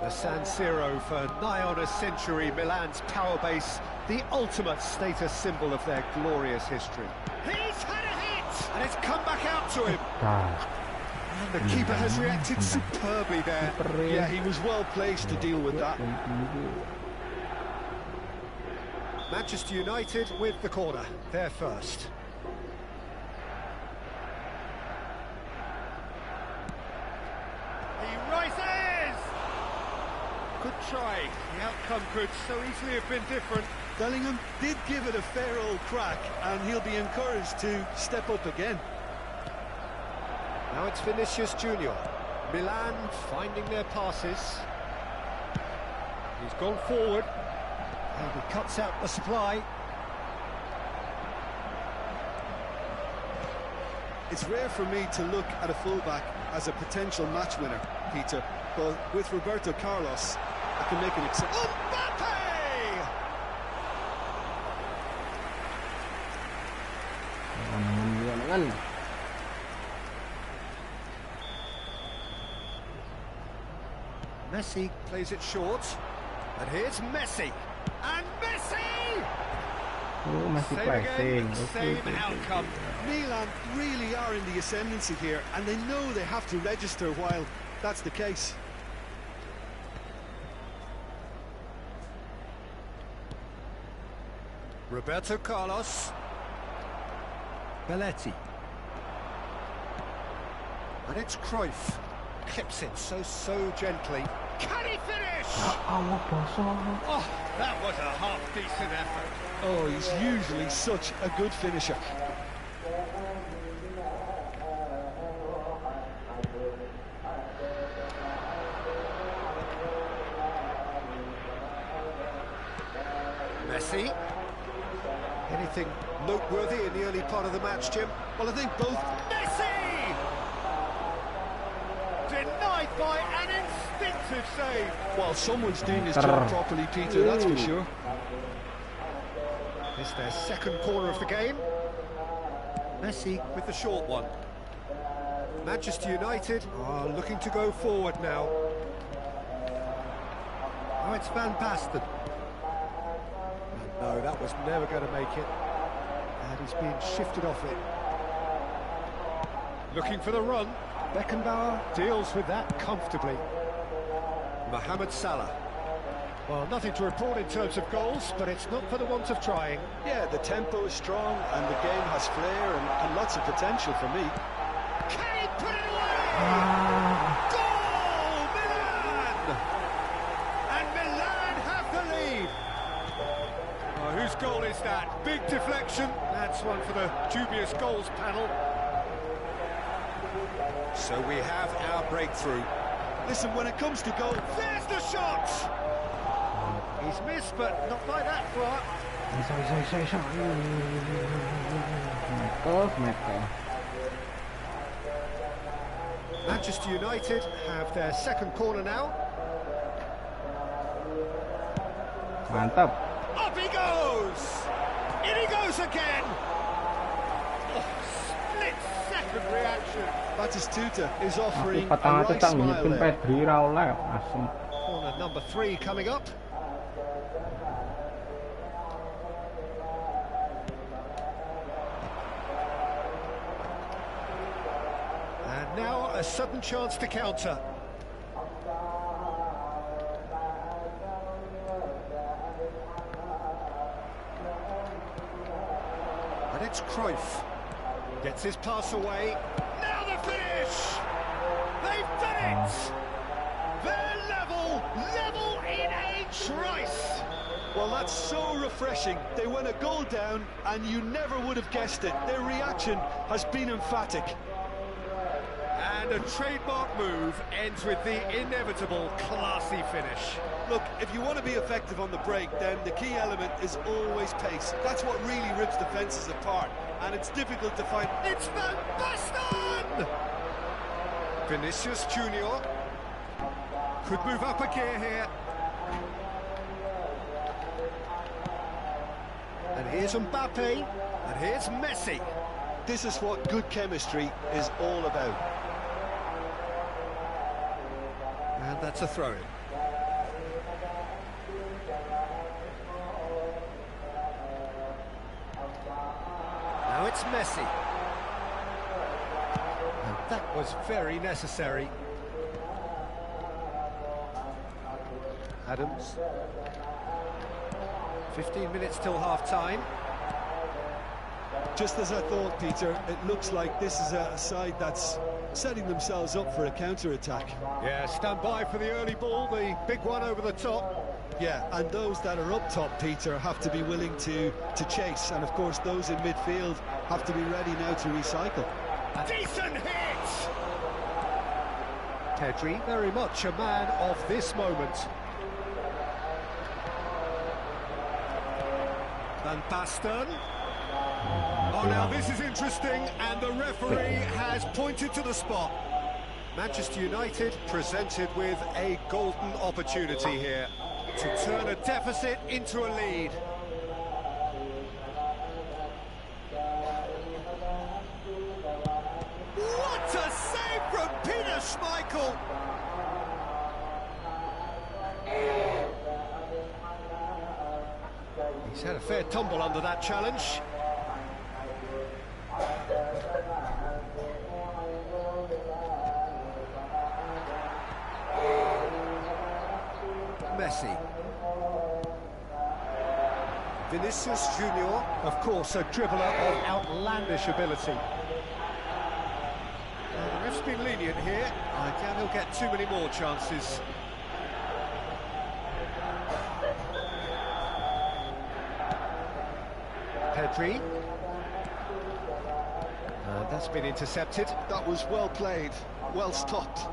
The San Siro, for nigh on a century, Milan's power base, the ultimate status symbol of their glorious history. He's had a hit! And it's come back out to him. And the keeper has reacted superbly there. Yeah, he was well placed to deal with that. Manchester United with the corner, they're first. He rises! Good try. The outcome could so easily have been different. Bellingham did give it a fair old crack, and he'll be encouraged to step up again. Now it's Vinicius Junior. Milan finding their passes. He's gone forward. And he cuts out the supply. It's rare for me to look at a fullback as a potential match winner, Peter, but with Roberto Carlos, I can make an exception. Mbappe! Messi plays it short, and here's Messi, and Messi! Same outcome. Milan really are in the ascendancy here, and they know they have to register while that's the case. Roberto Carlos. Belletti. And it's Cruyff. Clips it so gently. Can he finish? Oh, that was a half-decent effort. Oh, he's usually such a good finisher. Messi. Anything noteworthy in the early part of the match, Jim? Well, I think both... Messi! Denied by an instinctive save. Well, someone's doing his job properly, Peter, that's for sure. It's their second corner of the game. Messi with the short one. Manchester United are looking to go forward now. Now it's Van Basten. No, that was never going to make it. And he's being shifted off it. Looking for the run. Beckenbauer deals with that comfortably. Mohamed Salah. Well, nothing to report in terms of goals, but it's not for the want of trying. Yeah, the tempo is strong and the game has flair and lots of potential for me. Can he put it away? Goal! Milan! And Milan have the lead. Oh, whose goal is that? Big deflection. That's one for the dubious goals panel. So we have our breakthrough. Listen, when it comes to goal... There's the shot! He's missed, but not by that far. Manchester United have their second corner now. Mantap. Up he goes! In he goes again! Oh, split-second reaction. Batistuta is offering a Patang right tetang smile nunjukin there. Pedri Raul asem. Corner number 3 coming up. And now a sudden chance to counter. And it's Cruyff. Gets his pass away. Now the finish! They've done it! They're level in a trice! Well, that's so refreshing. They went a goal down and you never would have guessed it. Their reaction has been emphatic. And a trademark move ends with the inevitable classy finish. Look, if you want to be effective on the break, then the key element is always pace. That's what really rips defences apart, and it's difficult to find... It's Van Basten! Vinicius Junior could move up a gear here. And here's Mbappe, and here's Messi. This is what good chemistry is all about. And that's a throw-in. Now it's Messi. And that was very necessary. Adams. 15 minutes till half-time. Just as I thought, Peter, it looks like this is a side that's setting themselves up for a counter-attack. Yeah, stand by for the early ball, the big one over the top. Yeah, and those that are up top, Peter, have to be willing to chase. And, of course, those in midfield have to be ready now to recycle. Decent hit! Pedri, very much a man of this moment. Van Basten. Oh, now this is interesting, and the referee has pointed to the spot. Manchester United presented with a golden opportunity here to turn a deficit into a lead. What a save from Peter Schmeichel! He's had a fair tumble under that challenge. Messi. Vinicius Junior, of course, a dribbler of outlandish ability. The ref's been lenient here. I doubt he'll get too many more chances. Pedri. That's been intercepted. That was well played, well stopped.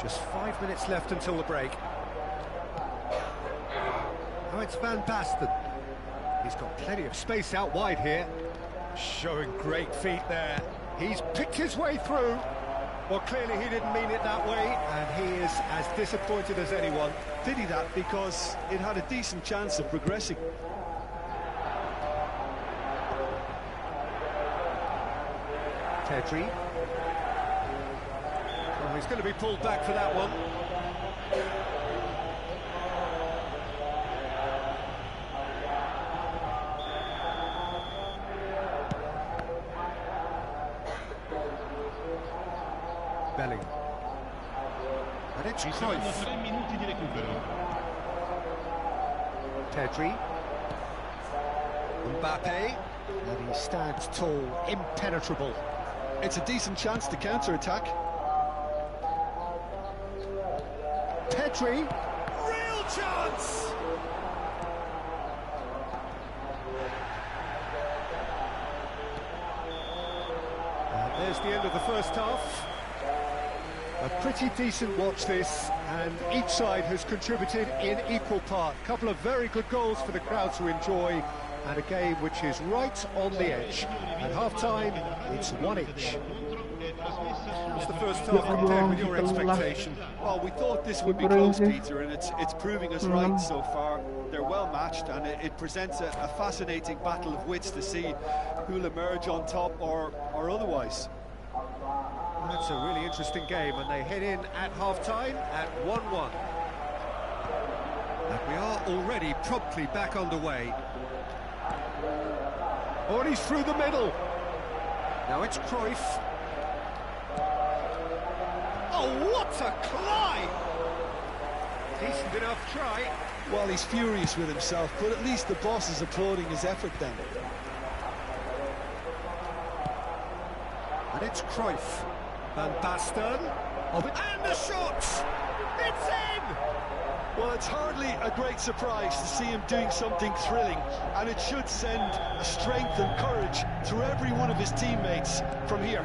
Just 5 minutes left until the break. Now it's Van Basten. He's got plenty of space out wide here. Showing great feet there. He's picked his way through. Well, clearly he didn't mean it that way, and he is as disappointed as anyone. Did he that? Because it had a decent chance of progressing. Pedri. Well, he's going to be pulled back for that one. Belling. And it's Cruyff. Pedri. Mbappe. And he stands tall, impenetrable. It's a decent chance to counter-attack. Pedri. Real chance! And there's the end of the first half. A pretty decent watch this, and each side has contributed in equal part. A couple of very good goals for the crowd to enjoy, and a game which is right on the edge. At half-time, it's 1 each. What's the first half compared with your expectation? Well, we thought this would be close, Peter, and it's proving us right so far. They're well matched, and it presents a fascinating battle of wits to see who'll emerge on top or otherwise. That's a really interesting game, and they head in at half-time at 1-1. And we are already promptly back underway. Oh, and he's through the middle. Now it's Cruyff. Oh, what a climb! Decent enough try. Well, he's furious with himself, but at least the boss is applauding his effort then. And it's Cruyff. Van Basten. And the shot! It's in! Well, it's hardly a great surprise to see him doing something thrilling, and it should send strength and courage through every one of his teammates from here.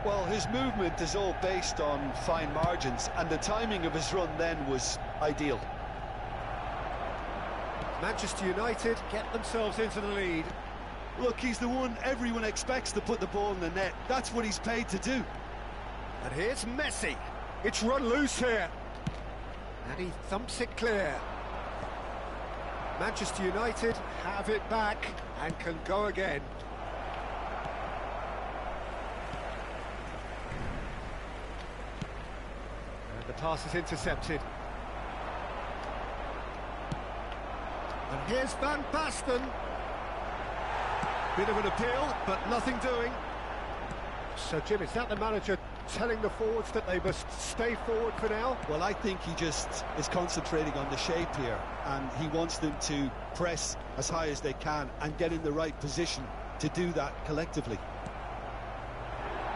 Well, his movement is all based on fine margins, and the timing of his run then was ideal. Manchester United get themselves into the lead. Look, he's the one everyone expects to put the ball in the net. That's what he's paid to do. And here's Messi. It's run loose here. And he thumps it clear. Manchester United have it back and can go again. And the pass is intercepted. And here's Van Basten. Bit of an appeal, but nothing doing. So, Jim, is that the manager telling the forwards that they must stay forward for now? Well, I think he just is concentrating on the shape here, and he wants them to press as high as they can and get in the right position to do that collectively.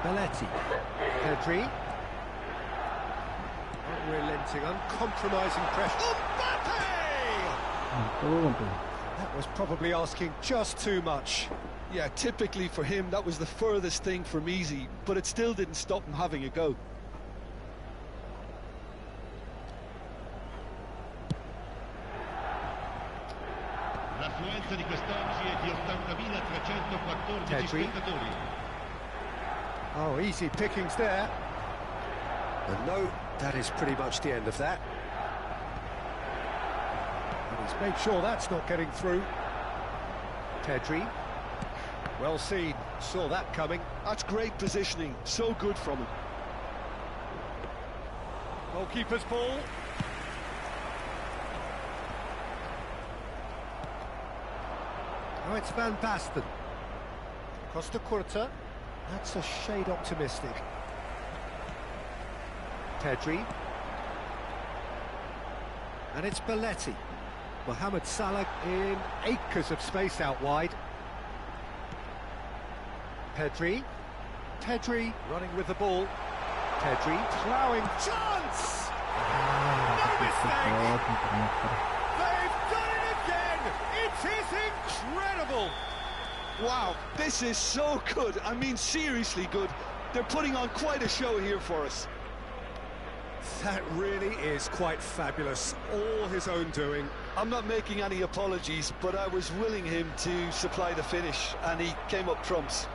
Belletti. Pedri. Unrelenting, uncompromising pressure. Mbappe! That was probably asking just too much. Yeah, typically for him, that was the furthest thing from easy, but it still didn't stop him having a go. L'affluenza di quest'oggi è di 80.314 spettatori. Oh, easy pickings there. And no, that is pretty much the end of that. And he's made sure that's not getting through. Pedri. Well seen, saw that coming. That's great positioning, so good from him. Goalkeeper's ball. Oh, it's Van Basten. Costa Curta. That's a shade optimistic. Pedri. And it's Belletti. Mohamed Salah in acres of space out wide. Pedri. Pedri running with the ball. Pedri ploughing. Chance! No mistake! They've done it again! It is incredible! Wow, this is so good. I mean, seriously good. They're putting on quite a show here for us. That really is quite fabulous. All his own doing. I'm not making any apologies, but I was willing him to supply the finish, and he came up trumps.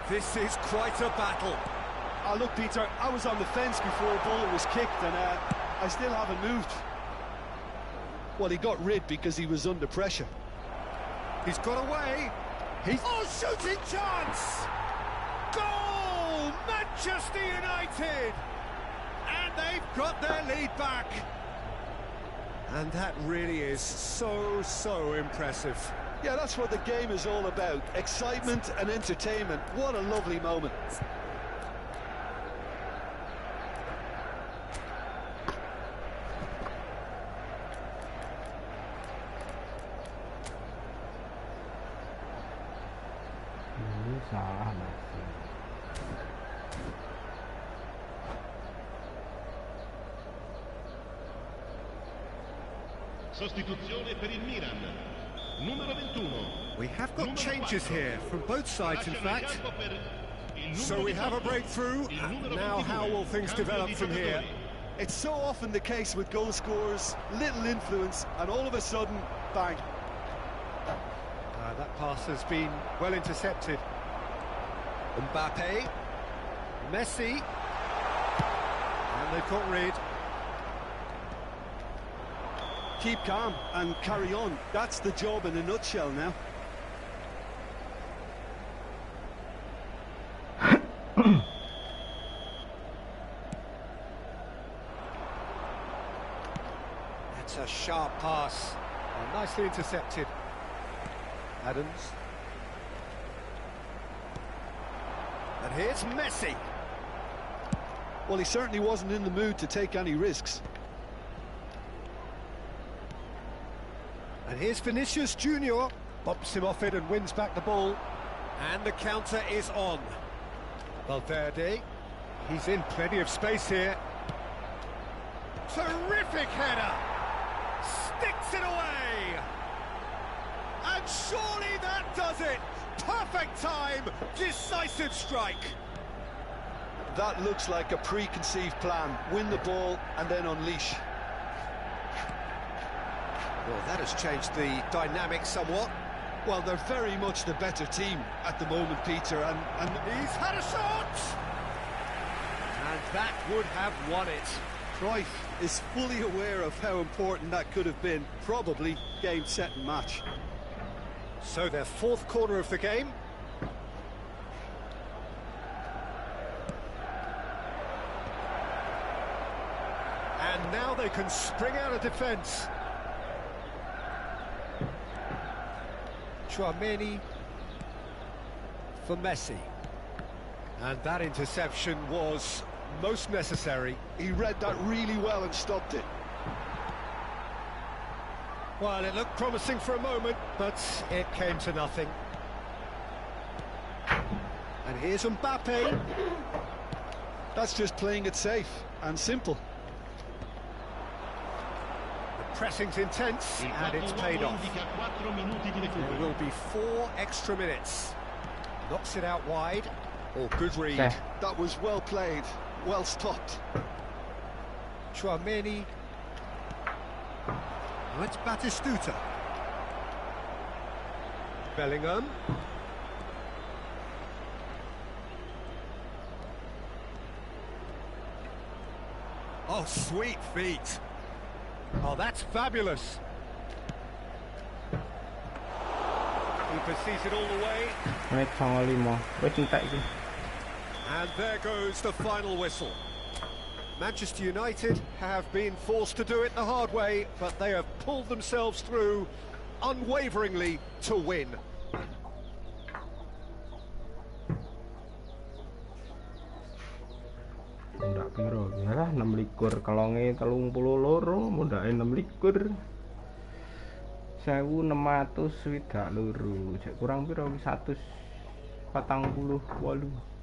This is quite a battle. Oh, look, Peter, I was on the fence before the ball was kicked, and I still haven't moved. Well, he got rid because he was under pressure. He's got away. He's... Oh, shooting chance! Goal! Manchester United! And they've got their lead back. And that really is so impressive. Yeah, that's what the game is all about. Excitement and entertainment. What a lovely moment. Salah masih. Sostituzione per il Milan. Numero 21. We have got changes here from both sides, in fact. So we have a breakthrough. Now how will things develop from here? It's so often the case with goal scorers, little influence, and all of a sudden, bang. That pass has been well intercepted. Mbappe, Messi, and they've got rid. Keep calm and carry on. That's the job in a nutshell now. That's a sharp pass. Nicely intercepted. Adams. And here's Messi. Well, he certainly wasn't in the mood to take any risks. And here's Vinicius Junior. Bumps him off it and wins back the ball. And the counter is on. Valverde. He's in plenty of space here. Terrific header. Sticks it away. And surely that does it. Perfect time. Decisive strike. That looks like a preconceived plan. Win the ball and then unleash. Well, that has changed the dynamic somewhat. Well, they're very much the better team at the moment, Peter, and he's had a shot! And that would have won it. Cruyff is fully aware of how important that could have been. Probably game, set and match. So their fourth corner of the game. And now they can spring out of defence. Tchouameni for Messi. And that interception was most necessary. He read that really well and stopped it. Well, it looked promising for a moment, but it came to nothing. And here's Mbappe. That's just playing it safe and simple. The pressing's intense, and it's paid off. There will be 4 extra minutes. Knocks it out wide. Oh, good read. Okay. That was well played, well stopped. Tchouameni. Now it's Batistuta. Bellingham. Oh, sweet feet. Oh, that's fabulous. Keeper sees it all the way. Menit 95. Wis entek iki. And there goes the final whistle. Manchester United have been forced to do it the hard way, but they have pulled themselves through unwaveringly to win. Mundak piro? Yalah 26 kelonge 32, mundake 26. 1662. Cek kurang piro 148.